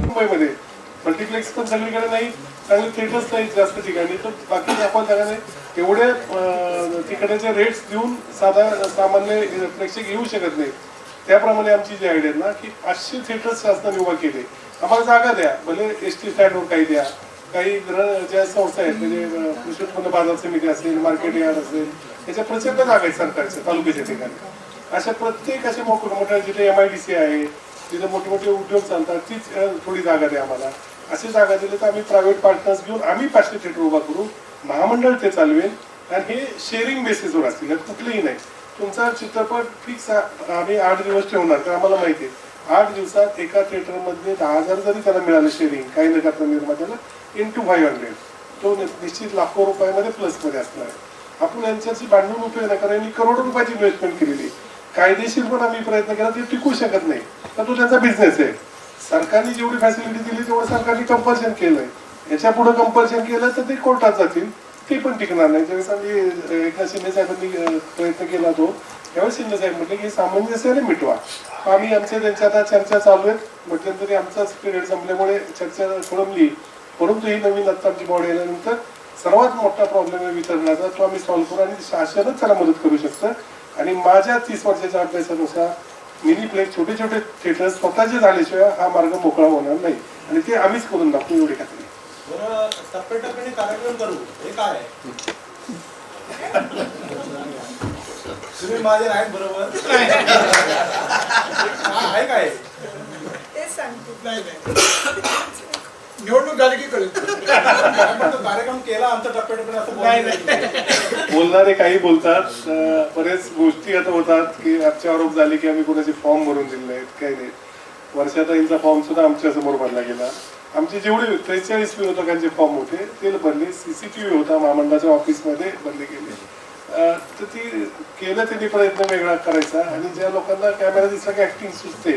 मुंबईमध्ये मल्टिप्लेक्स पण सगळीकडे नाही, चांगले थिएटर्स नाही जास्त ठिकाणी, तर बाकी आपण त्याने एवढे तिकडचे रेट्स देऊन सामान्य प्रेक्षक येऊ शकत नाही. त्याप्रमाणे आमची जी आयडिया आहे ना की 500 थिएटर्स शासनाने उभा केले. आम्हाला जागा द्या, भले एसटी स्टँडवर काही द्या, काही ज्या संस्था आहेत म्हणजे कृषी उत्पन्न बाजार समिती असेल, मार्केट यार्ड असेल, याच्या प्रचंड जागा आहेत सरकारच्या तालुक्याच्या ठिकाणी. अशा प्रत्येक असे मोठ्या जिथे MIDC आहे, जिथे मोठे मोठे उद्योग चालतात, तीच थोडी जागा द्या आम्हाला. अशी जागा दिली तर आम्ही प्रायव्हेट पार्टनर्स घेऊन आम्ही 500 थिएटर उभा करू, महामंडळ ते चालवेल आणि हे शेअरिंग बेसिसवर असतील, कुठलेही नाही. तुमचा चित्रपट फिक्स आम्ही 8 दिवस ठेवणार, तर आम्हाला माहिती आहे 8 दिवसात एका थिएटरमध्ये 10,000 जरी त्याला मिळालं शेअरिंग, काही न करता निर्मात्याला into 500, तो निश्चित लाखो रुपयामध्ये प्लसमध्ये असणार आहे. आपण यांच्याशी भांडून उपयोग नाही, कारण यांनी करोडो रुपयाची इन्व्हेस्टमेंट केलेली. कायदेशीर पण आम्ही प्रयत्न केला, ते टिकू शकत नाही, तर तो त्यांचा बिझनेस आहे. सरकारने जेवढी फॅसिलिटी दिली तेवढं सरकारने कंपल्शन केलंय. याच्या पुढे कंपल्शन केलं तर ते कोर्टात जातील, ते पण टिकणार नाही. ज्यावेळेस आम्ही एका शिंदे साहेबांनी प्रयत्न केला तो, त्यावेळेस शिंदे साहेब म्हटले की सामंजस्याने मिटवा. आम्ही आमच्या त्यांच्या आता चर्चा चालू आहेत. मध्यंतरी आमचाच पिरियड संपल्यामुळे चर्चा खोळंबली, परंतु ही नवीन आता आमची बॉडी आल्यानंतर सर्वात मोठा प्रॉब्लेम आहे वितरणाचा, तो आम्ही सॉल्व्ह करू आणि शासनच त्याला मदत करू शकतं. आणि माझ्या 30 वर्षाच्या अभ्यासानुसार मिनीप्लेक्स छोटे छोटे थिएटर स्वतःचे झाल्याशिवाय हा मार्ग मोकळा होणार नाही, आणि ते आम्हीच करून दाखवू, एवढी खात्री. टप्प्याटप्प्याने कार्यक्रम करू, हे काय तुम्ही माझे आहेत बरोबर आहे काय तेच सांगतो. निवडणूक झाली की कळेल. कार्यक्रम केला आमचा टप्प्याटप्प्याने असं बोलणारे काही बोलतात, बरेच गोष्टी आता होतात की आमचे आरोप झाले की आम्ही कोणाचे फॉर्म भरून दिले आहेत, काही नाही. वर्षाताईंचा फॉर्म सुद्धा आमच्या समोर भरला गेला. आमचे जेवढे 43 विरोधकांचे फॉर्म होते ते भरले. CCTV होता महामंडळाच्या ऑफिसमध्ये भरले गेले. तर ती केलं त्यांनी प्रयत्न वेगळा करायचा, आणि ज्या लोकांना कॅमेरा दिसला की ऍक्टिंग सुचते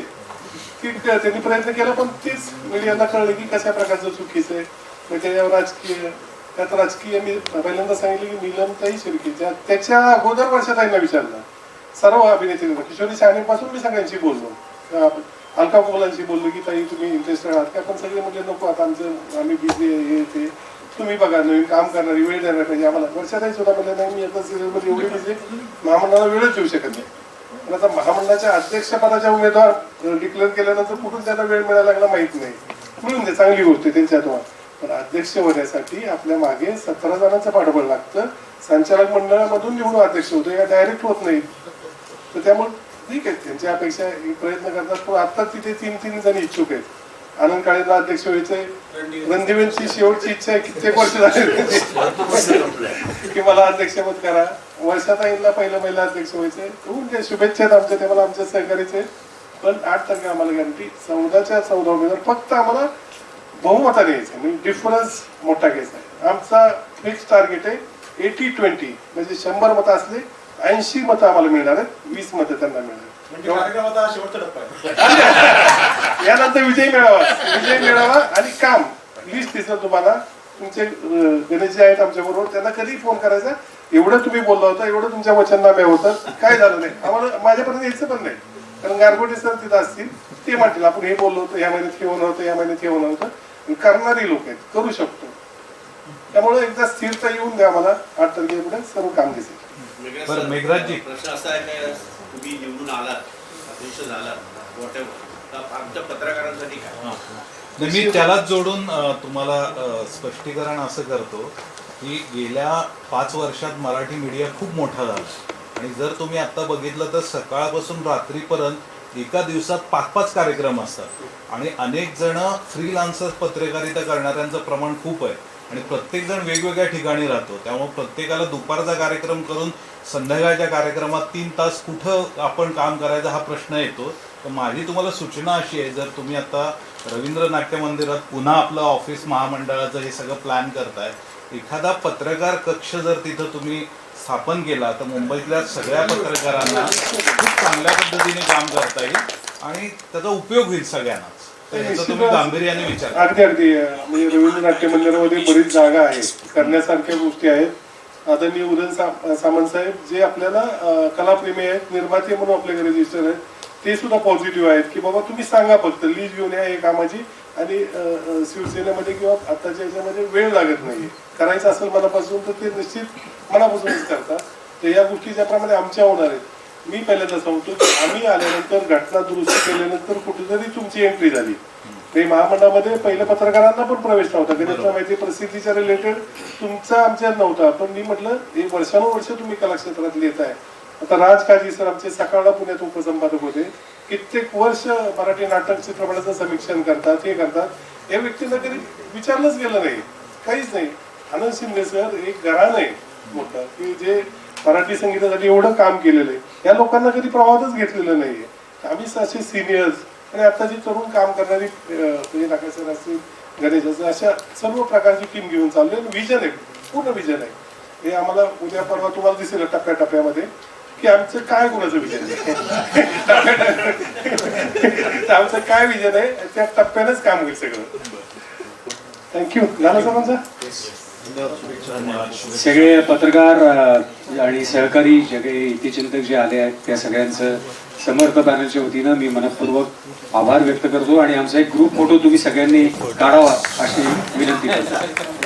ती त्यांनी प्रयत्न केला, पण तीच मीडियाला कळलं की कशा प्रकारचं चुकीचं आहे. म्हणजे त्याच्यावर त्यात राजकीय मी पहिल्यांदा सांगितलं की नीलमताई शिर्के त्याच्या अगोदर वर्षाताईंना विचारलं, सर्व अभिनेत्री किशोरी शहाणेपासून मी सगळ्यांशी बोललो, अलका कोलांशी बोललो की ताई तुम्ही इंटरेस्टेड आहात का, पण सगळे म्हणजे नको आता आमचं आम्ही बिझी हे ते, तुम्ही बघा नवीन काम करणारी वेळ द्यायला पाहिजे आम्हाला. वर्षाताई सुद्धा म्हणलं नाही मी आता सिरियलमध्ये एवढी बिझी महामंडळाला वेळच देऊ शकत नाही. पण आता महामंडळाच्या अध्यक्षपदाच्या उमेदवार डिक्लेअर केल्यानंतर कुठून त्यांना वेळ मिळायला लागला माहित नाही. मिळून दे, चांगली गोष्ट आहे त्यांच्या हातून. पण अध्यक्ष होण्यासाठी आपल्या मागे 17 जणांचं पाठबळ लागतं. संचालक मंडळामधून निवडून अध्यक्ष होतो, या डायरेक्ट होत नाही. तर त्यामुळे ठीक आहे, त्यांच्या अपेक्षा प्रयत्न करतात, पण आता तिथे 3 जण इच्छुक आहेत. आनंद काळेंना अध्यक्ष व्हायचंय, रणदिवेंची शेवटची इच्छा आहे, कित्येक वर्ष झाले की मला अध्यक्षपद करा. वर्षाताईंना पहिला महिला अध्यक्ष व्हायचंय, म्हणजे शुभेच्छा आहेत आमच्या, त्याला आमच्या सहकार्याचे आहेत. पण 8 तारखेला आम्हाला गॅरंटी 14च्या उमेदवार फक्त आम्हाला बहुमताने यायचं, म्हणजे डिफरन्स मोठा घ्यायचा आहे. आमचा फिक्स टार्गेट आहे 80-20, म्हणजे 100 मतं असले 80 मतं आम्हाला मिळणार आहेत, 20 मतं त्यांना मिळणार. म्हणजे कार्यक्रमाचा शेवटचा टप्पा आहे. यानंतर विजय मिळावा आणि काम लिस्ट दिसेल तुम्हाला. तुमचे गणेशजी आहेत आमच्या बरोबर, त्यांना कधी फोन करायचा, एवढं तुम्ही बोलला होता, एवढं तुमच्या वचननामे होतं, काय झालं नाही, आम्हाला माझ्यापर्यंत यायचं पण नाही. कारण गारगोटे सर तिथं असतील, ते म्हणतील आपण हे बोललो होतं, या महिन्यात हे होणार होतं, या महिन्यात हे होणार होतं. करणारी लोक आहेत, करू शकतो. त्यामुळे एकदा स्थिरता येऊन द्या आम्हाला. 8 तारखेपुढे सर्व काम दिसेल. मेघराजजी, प्रश्न असा आहे काय, तुम्ही निवडून आलात, अध्यक्ष झालात, व्हॉटएव्हर, आमच्या पत्रकारांसाठी काय? मी त्यालाच जोडून तुम्हाला स्पष्टीकरण असं करतो की गेल्या 5 वर्षात मराठी मीडिया खूप मोठा झाला, आणि जर तुम्ही आता बघितलं तर सकाळपासून रात्रीपर्यंत एका दिवसात 5-5 कार्यक्रम असतात, आणि अनेक जण फ्रीलान्सर पत्रकारिता करणाऱ्यांचं प्रमाण खूप आहे. आणि प्रत्येक जण वेगवेगळ्या ठिकाणी राहतो, त्यामुळे प्रत्येकाला दुपारचा कार्यक्रम करून संध्याकाळच्या कार्यक्रमात 3 तास कुठं आपण काम करायचं हा प्रश्न येतो. तर माझी तुम्हाला सूचना अशी आहे, जर तुम्ही आता रवींद्र नाट्य मंदिरात पुन्हा आपलं ऑफिस महामंडळाचं हे सगळं प्लॅन करताय, एखादा पत्रकार कक्ष जर तिथं तुम्ही स्थापन केला तर मुंबईतल्या सगळ्या पत्रकारांना खूप चांगल्या पद्धतीने काम करता येईल आणि त्याचा उपयोग होईल सगळ्यांनाच. तर याचा तुम्ही गांभीर्याने विचार करा. अगदी म्हणजे रवींद्र नाट्य मंदिरामध्ये बरीच जागा आहे, करण्यासारख्या गोष्टी आहेत. आदरणीय उदयन सामंत साहेब जे आपल्याला कलाप्रेमी आहेत, निर्माते म्हणून आपल्याकडे रजिस्टर आहेत, ते सुद्धा पॉझिटिव्ह आहेत की बाबा तुम्ही सांगा फक्त लीज घेऊन या हे कामाची. आणि शिवसेनेमध्ये किंवा आत्ताच्या याच्यामध्ये वेळ लागत नाही, करायचं असेल मनापासून तर ते निश्चित मनापासूनच करतात. तर या गोष्टी ज्याप्रमाणे आमच्या होणार आहेत, मी पहिल्यांदा सांगतो की आम्ही आल्यानंतर घटना दुरुस्त केल्यानंतर कुठेतरी तुमची एंट्री झाली. ते महामंडळामध्ये पहिल्या पत्रकारांना पण प्रवेश नव्हता, गणेशला माहिती प्रसिद्धीच्या रिलेटेड तुमचा आमच्यात नव्हता. पण मी म्हटलं हे वर्षानुवर्ष तुम्ही कलाक्षेत्रात येत आहे. आता राज काजी सर आमचे सकाळला पुण्यात उपसंपादक होते, कित्येक वर्ष मराठी नाटक चित्रपटाचं समीक्षण करतात, हे करतात. या व्यक्तीला कधी विचारलंच गेलं नाही, काहीच नाही. आनंद शिंदे सर एक घराणं आहे मोठं की जे मराठी संगीतासाठी एवढं काम केलेलं आहे, या लोकांना कधी प्रवाहातच घेतलेलं नाहीये. आम्ही असे सिनियर्स आणि आता जी तरुण काम करणारी म्हणजे नाका सर असतील, गणेश असतील, अशा सर्व प्रकारची टीम घेऊन चालले. विजन आहे, पूर्ण विजन आहे. हे आम्हाला उद्या परवा तुम्हाला दिसेल टप्प्याटप्प्यामध्ये की आमचं काय गुणाचं विजन आहे. आमचं काय विजन आहे त्या टप्प्यानेच काम होईल सगळं. थँक्यू. झालं सर्वांचं. सगळे पत्रकार आणि सहकारी सगळे इतिचिंतक जे आले आहेत त्या सगळ्यांचं समर्थ पॅनलच्या वतीनं मी मनपूर्वक आभार व्यक्त करतो आणि आमचा एक ग्रुप फोटो तुम्ही सगळ्यांनी काढावा अशी विनंती करतो.